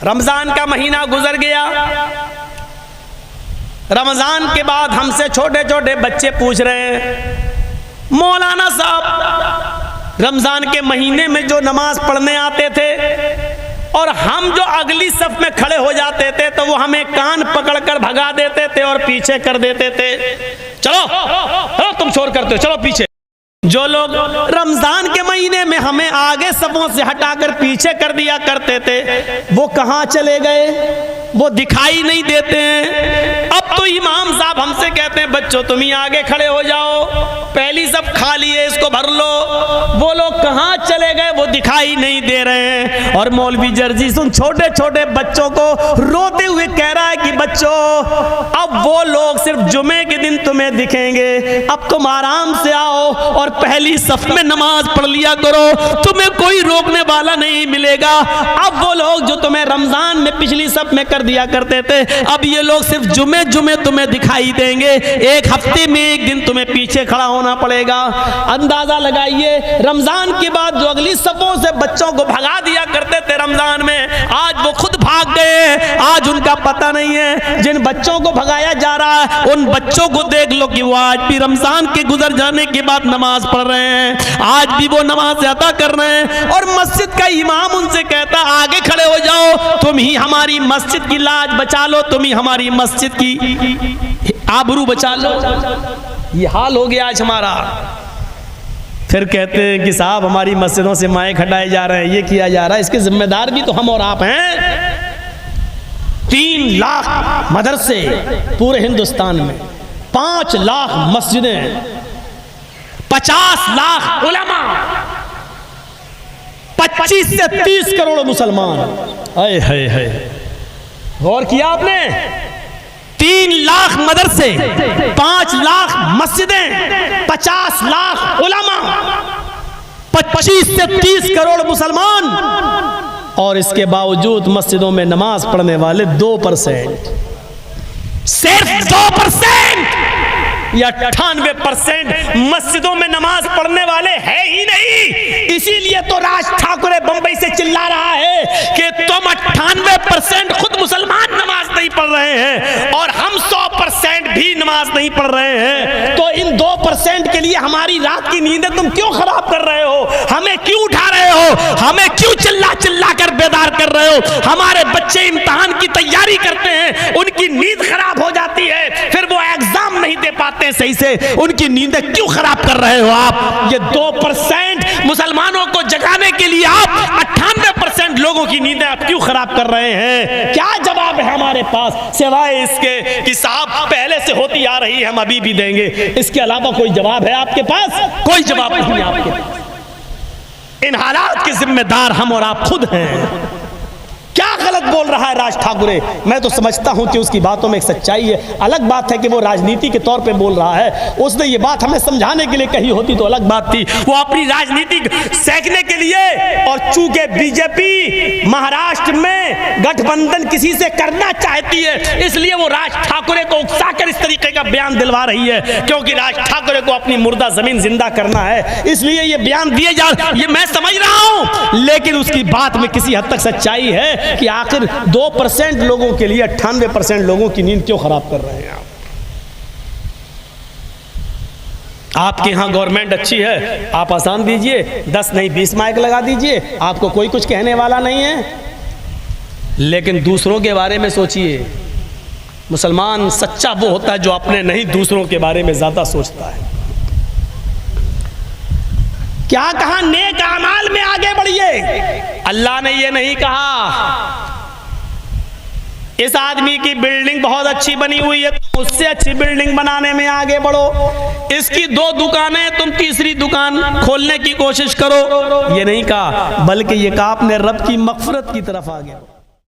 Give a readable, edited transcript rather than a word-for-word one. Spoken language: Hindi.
रमजान का महीना गुजर गया। रमजान के बाद हमसे छोटे छोटे बच्चे पूछ रहे हैं, मौलाना साहब रमजान के महीने में जो नमाज पढ़ने आते थे और हम जो अगली सफ में खड़े हो जाते थे तो वो हमें कान पकड़कर भगा देते थे और पीछे कर देते थे। चलो तुम शोर करते हो, चलो पीछे। जो लोग रमजान के महीने में हमें आगे सबों से हटाकर पीछे कर दिया करते थे वो कहां चले गए? वो दिखाई नहीं देते हैं। अब तो इमाम साहब हमसे कहते हैं, बच्चों तुम ही आगे खड़े हो जाओ, पहली सब खाली है, इसको भर लो। वो लोग कहां चले गए? वो दिखाई नहीं दे रहे हैं। और मौलवी जर्जी सुन छोटे छोटे बच्चों को रोते हुए कह रहा है कि बच्चों अब वो लोग सिर्फ जुमे के दिन तुम्हें दिखेंगे, अब तुम आराम से आओ और पहली सफ में नमाज पढ़ लिया करो, तुम्हें कोई रोकने वाला नहीं मिलेगा। अब वो लोग जो तुम्हें रमजान में पिछली सफ में कर दिया करते थे, अब ये लोग सिर्फ जुमे जुमे तुम्हें दिखाई देंगे, एक हफ्ते में एक दिन तुम्हें पीछे खड़ा होना पड़ेगा। अंदाजा लगाइए, रमजान के बाद जो अगली सफों से बच्चों को भगा दिया करते थे रमजान में, आज वो खुद भाग गए, आज उनका पता नहीं है। जिन बच्चों को भगाया जा रहा है उन बच्चों को देख लो कि वो आज भी रमजान के गुजर जाने के बाद नमाज पढ़ रहे हैं, आज भी वो नमाज अदा कर रहे हैं। और मस्जिद का इमाम उनसे कहता आगे खड़े हो जाओ, तुम ही हमारी मस्जिद की लाज बचा लो, तुम ही हमारी मस्जिद की आबरू बचा लो। ये हाल हो गया आज हमारा। फिर कहते हैं कि साहब हमारी मस्जिदों से माइक हटाए जा रहे हैं, ये किया जा रहा है, इसके जिम्मेदार भी तो हम और आप हैं। 3 लाख मदरसे पूरे हिंदुस्तान में, 5 लाख मस्जिदें, 50 लाख उलमा, 25 से 30 करोड़ मुसलमान। हाय हाय हाय, गौर किया आपने? 3 लाख मदरसे, 5 लाख मस्जिदें, 50 लाख उलमा, 25 से 30 करोड़ मुसलमान, और इसके बावजूद मस्जिदों में नमाज पढ़ने वाले 2%, सिर्फ 2% या 98% मस्जिदों में नमाज पढ़ने वाले है ही नहीं। इसीलिए तो राज ठाकुर बंबई से चिल्ला रहा है कि तुम 98% खुद मुसलमान नमाज नहीं पढ़ रहे हैं और हम 100% भी नमाज नहीं पढ़ रहे हैं, तो इन 2% के लिए हमारी रात की नींदें तुम क्यों खराब कर रहे हो? हमें क्यों उठा रहे हो? हमें क्यों चिल्ला चिल्ला कर बेदार कर रहे हो? हमारे बच्चे इम्तिहान की तैयारी करते हैं, उनकी नींद खराब हो जाती है, फिर वो एग्जाम नहीं दे पाते सही से, उनकी नींदें क्यों खराब कर रहे हो आप? ये 2% मुसलमानों को जगाने के लिए आप 98% लोगों की नींदें आप क्यों खराब कर रहे हैं? क्या जवाब है हमारे पास सिवाय इसके कि साहब पहले से होती आ रही है, हम अभी भी देंगे? इसके अलावा कोई जवाब है आपके पास? कोई जवाब नहीं है आपके पास। इन हालात के जिम्मेदार हम और आप खुद हैं। क्या गलत बोल रहा है राज ठाकुरे? मैं तो समझता हूं कि उसकी बातों में एक सच्चाई है। अलग बात है कि वो राजनीति के तौर पे बोल रहा है, उसने ये बात हमें समझाने के लिए कही होती तो अलग बात थी। वो अपनी राजनीति सेकने के लिए, और चूंकि बीजेपी महाराष्ट्र में गठबंधन किसी से करना चाहती है इसलिए वो राज ठाकुरे को उकसाकर इस तरीके का बयान दिलवा रही है, क्योंकि राज ठाकुरे को अपनी मुर्दा जमीन जिंदा करना है, इसलिए ये बयान दिए जा, ये मैं समझ रहा हूं। लेकिन उसकी बात में किसी हद तक सच्चाई है कि आखिर 2% लोगों के लिए 98% लोगों की नींद क्यों खराब कर रहे हैं आप? आपके यहां गवर्नमेंट अच्छी है, आप आसान दीजिए, 10 नहीं 20 माइक लगा दीजिए, आपको कोई कुछ कहने वाला नहीं है। लेकिन दूसरों के बारे में सोचिए। मुसलमान सच्चा वो होता है जो अपने नहीं दूसरों के बारे में ज्यादा सोचता है। क्या कहा? नेक अमाल में आगे बढ़िए। अल्लाह ने ये नहीं कहा इस आदमी की बिल्डिंग बहुत अच्छी बनी हुई है तुम उससे अच्छी बिल्डिंग बनाने में आगे बढ़ो, इसकी 2 दुकानें तुम तीसरी दुकान खोलने की कोशिश करो, ये नहीं कहा, बल्कि ये कहा अपने रब की मग़फ़िरत की तरफ आगे बढ़ो।